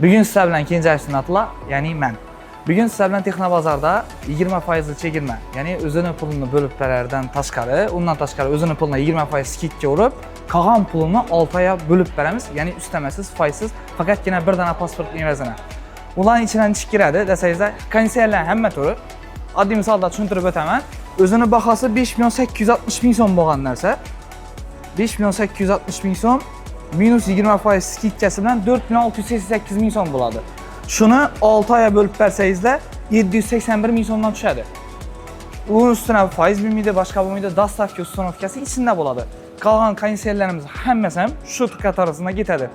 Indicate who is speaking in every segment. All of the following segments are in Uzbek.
Speaker 1: Bugün sizler bilen ikinci Aysinatıla, yani mən. Bugün sizler bilen Texnobazarda 20% çekilme, yani özünün pulunu bölüplerden taşkarı, ondan taşkarı özünün puluna 20% skidki vurup, kalan pulunu 6 aya bölüp veremiz, yani üstemesiz, faizsiz, fakat yine bir dana pasport evezine. Ulan içinden çık girədi, desəyizdə, kondisiyerlərin həmmət olur. Addi misalda düşündürüb ötəmən, özünün baxası 5.860.000 son boğan nərsə, 5.860.000 son, minus 20% skid kəsimdən 4.688.000 son buladı. Şunu 6 aya bölüb versəyizdə 781.000 sondan düşədi. Bunun üstünə faiz bilmiydi, başqa bilmiydi, dastavki ustanovkası içində buladı. Qalan kondisiyerlərimiz həmməsəm şu tıkat arasında gitədi.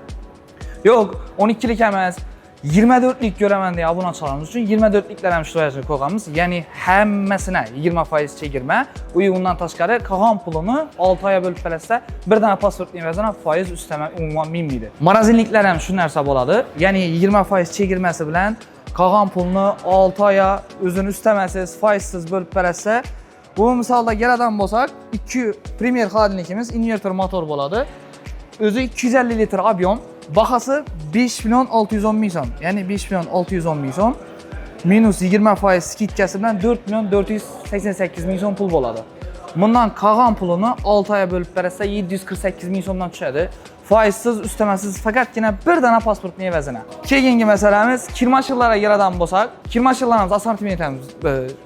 Speaker 1: Yox, 12'lik əməz, 24'lik görəmən deyə abunə çalanımız üçün 24'liklər əmşirayacını qoğamız, yəni həmməsinə 20% çekirmə, uyğundan taşqarı qalan pulunu 6 aya bölüb verəsə, bir dənə pasport əvəzinə faiz üstəmə ümumən 1000 idi. Marazinliklər həm şu nərsə boladı, yəni 20% çekirməsi bilən qalan pulunu 6 aya özünü üstəməsiz, faizsiz bölüb verəsə, bu misalda gələdən bolsaq, 2 Premier xadinlikimiz invertor motor boladı, özü 250 litr abyom, baxası 5.610.000 son, yəni 5.610.000 son, minus 20% skid kəsimdən 4.488.000 son pul boladı. Bundan qalan pulunu 6 aya bölüb verəsə 748.000 sondan düşədi. Faizsiz, üstəməsiz, fəqət yenə bir dənə pasportun əvəzinə. Kegingi məsələmiz, kirmaşıqlara gələdən bolsaq, kirmaşıqlarımız asortimentimiz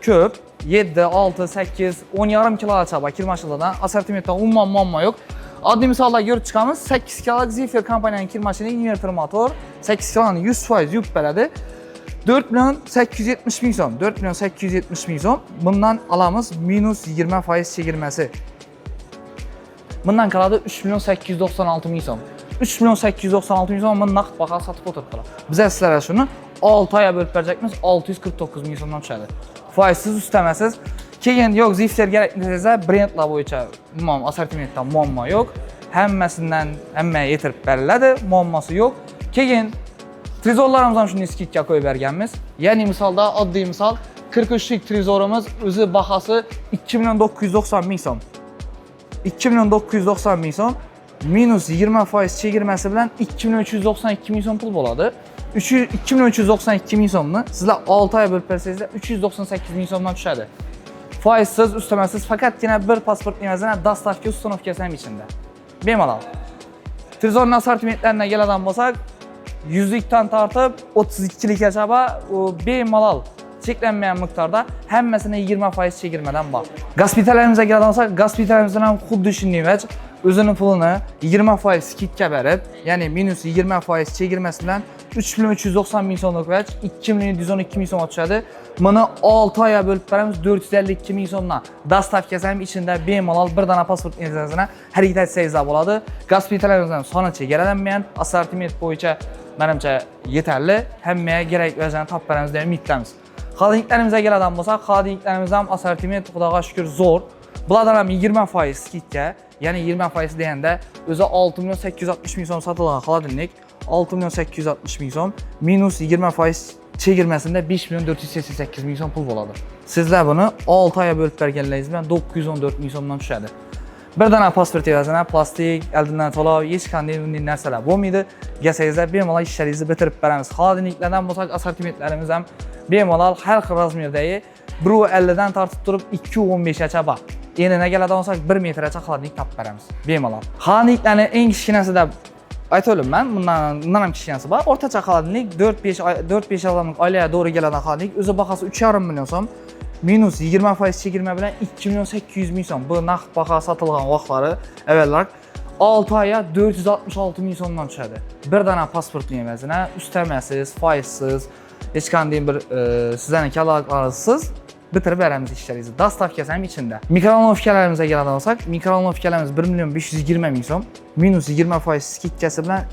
Speaker 1: köp, 7, 6, 8, 10 yarım kilo çaba kirmaşıqlardan, asortimentdən umman muamma yox. Adli misalda görüb çıxamız, 8 kiloluk Zephyr kompaniyanın kirmaşını invertor motor, 8 kilonun 100% yük belədi. 4.870.000 son, 4.870.000 son. Bundan alamız minus 20% çekilməsi. Bundan qaladı 3.896.000 son. 3.896.000 son bunu naqd baxa satıb oturtdular. Bizə sizlərə şunu 6 aya bölüb verəcəkimiz 649.000 sondan düşədi. Faizsiz, üstəməsiz. Keyin yox, Zephyr gərəklisə brendla boyunca asortimentdən muamma yox. Həmməsindən həmməyə yetirib bərilədir, muamması yox. Keyin trizorlarımızdan şunu skidkə qoyub vergənmiz. Yəni misalda, adlı misal 43'lik trizorumuz özü baxası 2.990.000 son. 2.990.000 son, minus 20% çekirməsi bilən 2.392.000 son pul boladı. 2.392.000 sonunu sizlə 6 aya bölüb versənizdə 398.000 sondan düşədi. Faizsiz, üstəməsiz, fəqət yenə bir pasport əvəzinə dastavki ustanovkası həm içində. Bemalal. Trizorun asortimentlərinə gələdən bolsaq, 100'likdən tartıb 32'lik hesaba bemalal çeklənməyən miqdarda həmməsinə 20% çekirmədən var. Qaspitələrimizə gələdən olsaq, qaspitələrimizdən həm xud düşündüyüm vəc, özünün pulunu 20% skidkə verib, yəni minus 20% çekirməsindən 3.390.000 sonluq vəc, 2.112.000 sona düşədi. Bunu 6 aya bölüb verəmiz 452.000 sonuna. Dastavkəsi həm içində bemalal bir dana pasport əvəzinə hərəkət etsəyizdə boladı. Qaspitələrimizdən sonra çəkələnməyən, asortiment boyunca mənimcə yetərli, həmməyə gərək vəzəni tap verəmiz deyə ümidləmiz. Xadiniklərimizə gələdən bolsaq, xadiniklərimizdən asortiment xudağa şükür zor. Bunlardan həm 20% skidkə, yəni 20% deyəndə özü 6.860.000 son satılған xadinik, 6.860.000 son, minus 20% çekirməsində 5.488.000 son pul boladı. Sizlər bunu 6 aya bölüb vergənləyizdən 914.000 sondan düşədi. Bir dənə pasport əvəzinə plastik, əldindən tolav, heç qanday nərsələr olmaydı. Gəlsəyizlər bemalal işlərinizi bitirib verəmiz. Xadiniklərdən bolsaq, asortimentlərimiz həm bemalal hər xil razmerdəyi 1.50-dən tartıb durub 2.15-ə çaba. Yenə gələdən olsaq 1 metrəcə xadinik tap verəmiz. Bemalal. Xadiniklərin ən kiçkinəsi də ayta ölüm mən, bundan həm kiçkinəsi var. Ortaca xadinik 4-5 adamlıq ailəyə doğru gələn xadinik özü baxası 3,5 milyon son. Minus 20% çekirmə bilən 2.800.000 son. Bu naqd baxa satılған vaxtları əvvəllər 6 aya 466.000 sondan düşədi. Bir dənə pasportun əvəzinə üstəməsiz, faizsiz, heç qanday bir sizdən kəlaqlarısız bitirib verəmiz işlərinizi. Dastavkəsi həm içində. Mikrovalnovkələrimizə gələn olsaq, mikrovalnovkələrimiz 1.520.000 son, minus 20% skidkəsi bilən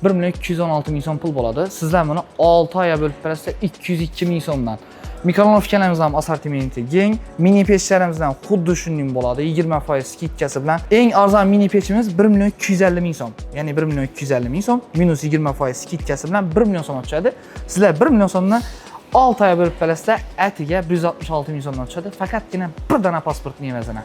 Speaker 1: 1.216.000 son pul boladı. Sizlər bunu 6 aya bölüb verəsə 202.000 sondan. Mikrovalnovkələrimizdən asortimenti gen, mini peçlərimizdən xud düşündüyüm boladı, 20% skidkəsi bilən. Ən arzan mini peçimiz 1.250.000 son, yəni 1.250.000 son, minus 20% skidkəsi bilən 1 milyon sona düşədi. Sizlər 1 milyon sonuna 6 aya bölüb verəsə ətiyə 166.000 sondan düşədi. Fəqət yenə bir dənə pasportun əvəzinə.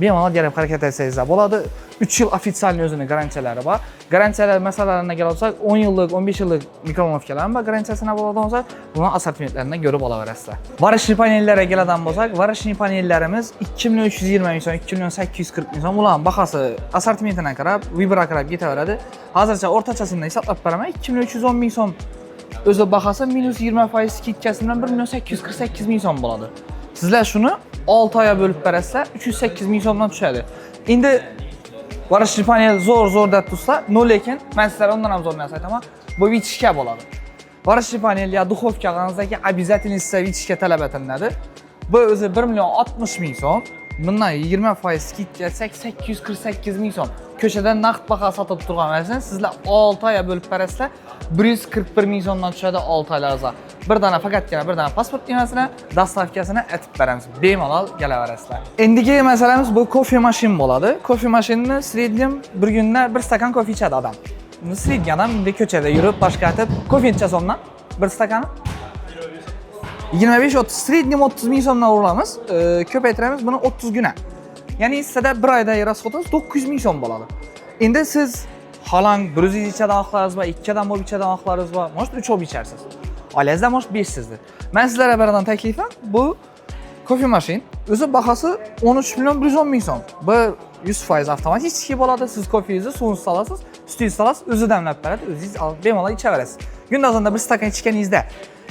Speaker 1: bemalol gəlib hərəkət etsəniz bo'ladi. 3 yil ofitsial o'zini garantiyalari bor. Garantiyalar masalalarinə gəlsək 10 yillik, 15 yillik mikromonovkalar bor. Garantiyasına bo'ladigan bo'lsa, buni assortimentlaridan ko'rib olaverasizlar. Varishli panellarga keladigan bo'lsak, varishli panellarimiz 2 320 ming so'm, 2 840 ming so'm. Ularning bahasi assortimentiga qarab, Viberga qarab ketaveradi. Hozircha o'rtachasini hisoblab beraman, 2 310 ming so'm. O'zi bahasi minus 20% skitkasi bilan 1 848 ming so'm bo'ladi. Sizlar shuni 6 oyga bo'lib berasizlar, 308 ming so'mdan tushadi. Endi varishli panel zo'r deb tursa, no lekin men sizlarga undan ham zo'r narsa aytaman. Bu vitishka bo'ladi. Varishli panel ya duxovka qilganingizdagi обязательно sizga vitishka talab etiladi. Bu o'zi 1 60 ming so'm. Bundan 20% skitka 848 ming so'm. Köşeden naqd baho sotib turgan bo'lsangiz, sizlar 6 oyga bo'lib berasizlar, 141 ming so'mdan tushadi 6 oylarga. Bir dana pasport emasini, dastavkasini aytib beramiz. Bemalol kelaverasizlar. Endigi masalamiz bu kofe mashin bo'ladi. Kofe mashinini srednyam bir kunda 1 stakan kofe ichadi odam. Sredny odam endi ko'chada yurib, boshqa aytib, kofe icha so'mdan 1 stakani 25-30 srednyam 30 ming so'mdan uramiz. Ko'paytiramiz buni 30 kuna. Ya'ni sizda bir oyda rasxodingiz 900 ming so'm bo'ladi. Endi siz halang 100 ichadan oqlaringiz va 2 dan bo'lib ichadan oqlaringiz va может 3 olib icharsiz. Oilangizda может 5 sizdir. Men sizlarga beradigan taklifim bu kofe mashin. O'zi bahasi 13 million 110 ming so'm. Bu 100% avtomatik ichki bo'ladi. Siz kofengizni suvini solasiz, sutingizni solasiz, o'zi damlab beradi. O'zingiz bemalol ichaverasiz. Kunda o'zanda bir stakan ichganingizda,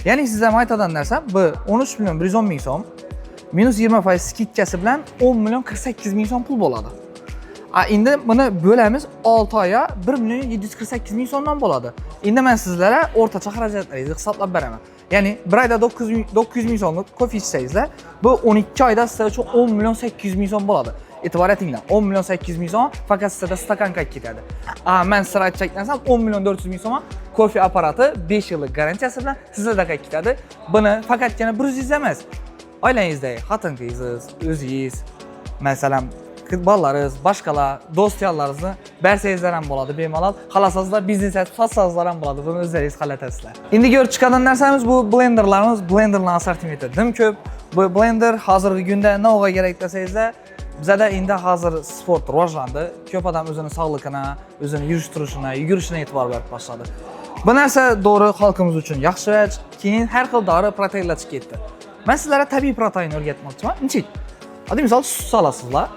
Speaker 1: ya'ni sizga aytadigan narsam bu 13 million 110 ming so'm minus 20% skitkasi bilan 10 million 48 ming so'm pul bo'ladi. Endi buni bo'lamiz 6 oyga 1 million 748 ming so'mdan bo'ladi. Endi men sizlarga o'rtacha xarajatlaringizni hisoblab beraman. Ya'ni bir oyda 900 ming so'mlik kofe ichsangizlar, bu 12 oyda sizlar uchun 10 million 800 ming so'm bo'ladi. E'tibor etinglar, 10 million 800 ming so'm faqat sizda stakanka ketadi. Men sizlarga aytsak narsam 10 million 400 ming so'm kofe apparati 5 yillik garantiyasi bilan sizlarda ketadi. Buni faqatgina 100 emas. Ailengizdagi xotingingiz, o'zingiz, masalan, bolalarınız, boshqalar, do'stlarlaringizni bersangizlar ham bo'ladi bemalol. Xohlasangizlar biznes sotsangizlar ham bo'ladi. Buni o'zingiz halatasizlar. Endi ko'rib chiqqan narsamiz bu blenderlarimiz. Blenderlar assortimenti dim ko'p. Bu blender hozirgi kunda nima kerak desangizlar, bizda endi hozir sport rivojlandi. Ko'p odam o'zining sog'lig'iga, o'zining yurish-turishina, yugurishina e'tibor berib boshladi. Bu narsa to'g'ri xalqimiz uchun yaxshi va keyin har xil dori proteinlar chiqib ketdi. Men sizlarga tabiiy protein o'rgatmoqchiman. Nechik? Oddiy misol sut solasizlar.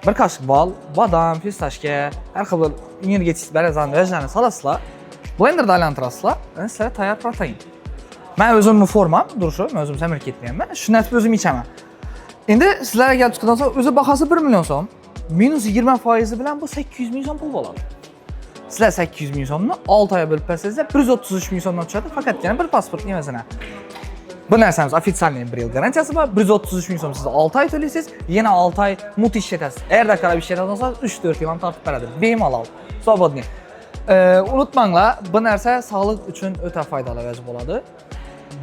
Speaker 1: Bir kaşık bal, badam, pistashka, har xil energetik barazanlarni solasizlar. Blenderda aylantirasizlar. Sizlarga tayyor protein. Men o'zimning formam, durishim, men o'zim samirib ketmayman. Shuni aytib o'zim ichaman. Endi sizlarga kelib chiqqandan so'ng o'zi bahasi 1 million so'm, minus 20% bilan bu 800 ming so'm pul bo'ladi. Sizlar 800 ming so'mni 6 oyga bo'lib bersangizlar 133 ming so'mdan tushadi, faqatgina bir pasport emasina. Bu narsamiz ofitsialniy 1 yil garantiyasi bor. 133 ming so'm siz 6 oy to'laysiz, yana 6 oy mut ishlatasiz. Erda qarab ishlatsangiz 3-4 yil ham tortib beradi. Bemalol. Svobodniy. Unutmanglar, bu narsa sog'liq uchun o'ta foydali bo'ladi.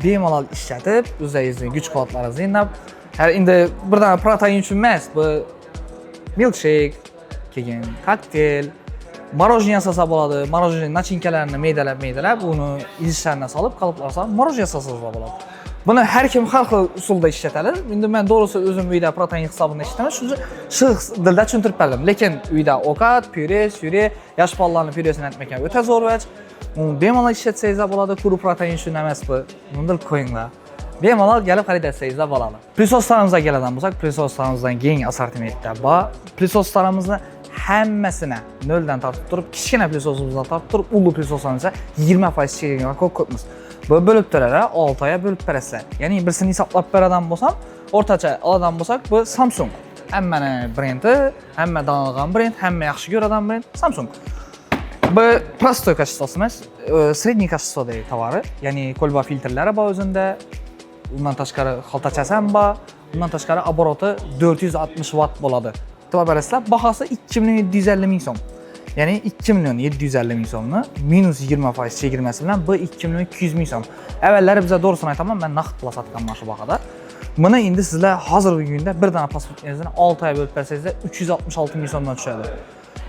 Speaker 1: Bemalol ishlatib, o'zingizning kuch-quvvatlaringizni inab, endi birdan protein uchun emas, bu milkshake, keyin kokteyl, morojniy yasasa bo'ladi. Morojniy nachinkalarini meydalab, uni idishlarga solib, qalblarga solib morojniy yasasa bo'ladi. Buni har kim har xil usulda ishlatadi. Endi men to'g'risi o'zim uyda protein hisobini ishlataman. Shu dilda tushuntirib berdim. Lekin uyda ovqat, pyure, yosh bolalarning pyuresini aytmagan o'ta zo'r vaj. Uni bemalol ishlatsangiz bo'ladi. Kuru protein uchun emas bu. Buni bil qo'yinglar. Bemalol kelib xaridlasangiz bo'ladi. Prisoslarımıza keladigan bo'lsak, prisoslarımızdan keng assortimentda bor. Prisoslarimizni hammasini noldan tortib turib, kichkina prisosimizdan tortib turib, ulug' prisoslarimizni 20% chegirgan ko'pmiz. Bu bo'lib turadi, 6 oyga bo'lib berasizlar. Ya'ni birisini hisoblab beradigan bo'lsam, o'rtacha oladigan bo'lsak, bu Samsung. Hammani brendi, hamma tanilgan brend, hamma yaxshi ko'radigan brend Samsung. Bu prostoy kачествоsi emas, средний качестводagi tovari, ya'ni kolba filtrlari bor o'zida. Undan tashqari xaltachasi ham bor. Undan tashqari oboroti 460 watt bo'ladi. E'tibor berasizlar, bahasi 2 million 750 ming so'm. Ya'ni 2 million 750 ming so'mni minus 20% chegirmasi bilan bu 2 million 200 ming so'm. Avvallari bizga to'g'risini aytaman, men naqd pul sotganman shu bahada. Buni endi sizlar hozirgi kunda bir dona pasportingizni 6 oy bo'lib bersangizlar 366 ming so'mdan tushadi.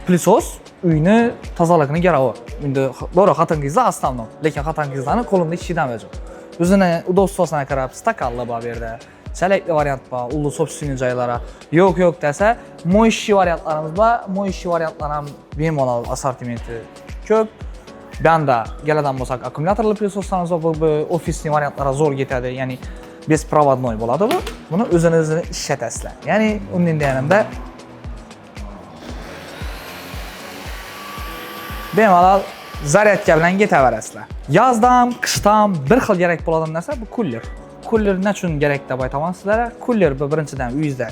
Speaker 1: Plisos uyni tozaligini garovi. Endi to'g'ri xotingizlar astamno, lekin xotingizlarning qo'limda ishidan vajib. O'zini udobstvosini qarab, stakanlar bor bu yerda. selekli variant var, ulu sobственный joylara. Yo'q desa, mo'yishli variantlarimiz bor. Mo'yishli variantlar ham bemalol assortimenti ko'p. Banda galadan bo'lsak, akkumulyatorli prilososlarimiz bor. Bu ofisniy variantlarga zo'r ketadi. Ya'ni bespроводной bo'ladi bu. Buni o'zini ishlatasizlar. Ya'ni undan deganimda bemalol zaryadka bilan ketaverasizlar. Yozdam, qishdan bir xil kerak bo'ladigan narsa bu cooler. Cooler nechun kerak deb aytaman sizlarga. Cooler bu birinchidan uyingizda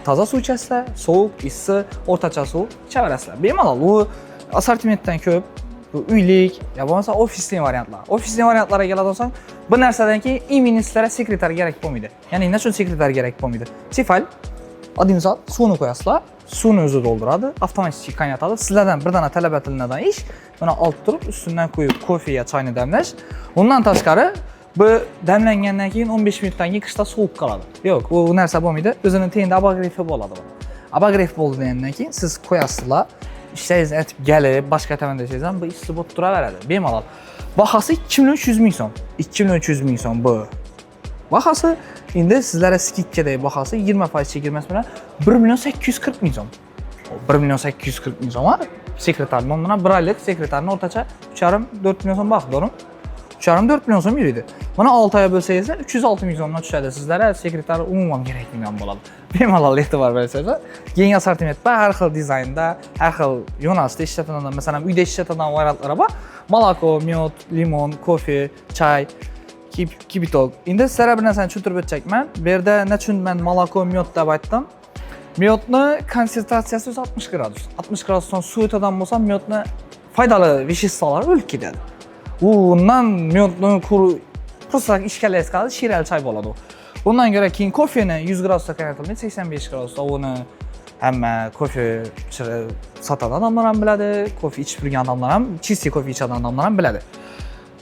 Speaker 1: toza suv ichasizlar, sovuq, issiq, o'rtacha suv ichaverasizlar. Bemalol u assortimentdan ko'p. Bu uylik, ya bo'lmasa ofisli variantlar. Ofisli variantlarga keladigan bo'lsak, bu narsadan keyin imенно sizlarga sekretar kerak bo'lmaydi. Ya'ni nechun sekretar kerak bo'lmaydi? Tefal, oddiy misol, suvni qo'yasizlar, suvni o'zi to'ldiradi, avtomatik qaynatadi. Sizlardan bir dona talab etiladigan ish, buni olib turib, ustidan qo'yib kofe ya choyni damlash. Undan tashqari, bu damlangandan keyin 15 minutdan keyin qishda sovib qoladi. Yo'q, u narsa bo'lmaydi. O'zining tengida abagrefi bo'ladi. Abagreif bo'lgandan keyin siz qo'yasizlar. İşlərinizə etib gəlib, başqa təmin edəcəksiniz, bu isti bot duraveradi. Bemalol. Baxası 2.300 min so'm. 2.300 min so'm bu. Baxası indi sizlərə skidkadagi baxası 20% chegirmasi bilan 1.840 min so'm. 1.840 min so'm. Sekretarning bilan 1 oylik sekretarning o'rtacha 3.5-4 million so'm baxt bo'rim. 3.5-4 million so'm yuradi. Buni 6 oyga bo'lsangiz 306 min so'mdan tushadi. Sizlarga sekretar umuman kerakligidan bo'ladi. Bemalol e'tibor bersangizlar, keyingi assortiment bor, har xil dizaynda, har xil yo'nalishda ishlatiladigan, masalan, uyda ishlatiladigan variantlar bor. Moloko, miyot, limon, kofe, choy, kibitok. Endi sizlarga bir narsani tushuntirib o'tacakman. Bu yerda nechun men moloko, miyot deb aytdim? Miyotni konsentratsiyasi 60 gradus. 60 gradusdan suv o'tadigan bo'lsa, miyotni foydali veshestvolar o'lib ketadi. Undan miyotni просто ishkalaysiz qoladi, shiral choy bo'ladi. Bundan göre keyin kofeni 100 gradusda qaynatilmaydi, 85 gradusda uni hamma kofe sotadigan odamlar ham biladi, kofe ichib turgan odamlar ham, чистый kofe ichadigan odamlar ham biladi.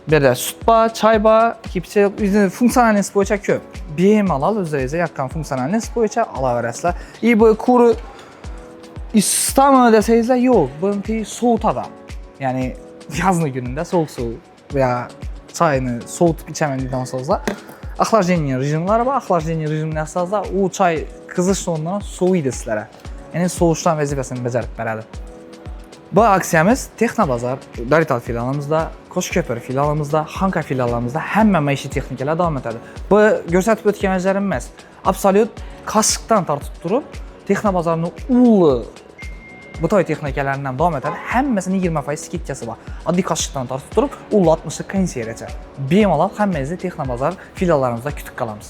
Speaker 1: Bu yerda sut bor, choy bor, kipchak, funksionalность bo'yicha ko'p. Bemalol o'zingizga yoqqan funksionalность bo'yicha olaverasizlar. Bu kuru istamı desangizlar, yo'q, buniki sovutadi. Ya'ni yozning kunida sovuq suv veya choyni sovutib ichaman degan so'zlar. Охлаждение rejimlari bor. Охлаждение rejimini asosida u choy qizish o'rnidan soviydi sizlarga. Ya'ni sovishdan vazifasini bajarib beradi. Bu aksiyamiz Texnobozor, Dorital filialimizda, Qo'shko'pir filialimizda, Xanka filialimizda hamma maishiy texnikalar davom etadi. Bu ko'rsatib o'tgan narsalarim emas. Absolut qashiqdan tortib turib, Texnobozorning uli Butoy texnikalaridan davom etadi. Hammasining 20% skidkasi bor. Oddiy qoshiqdan tortib turib, u 60 konsergacha. Bemalol hammangizni Texnobozor filiallarimizda kutib qolamiz.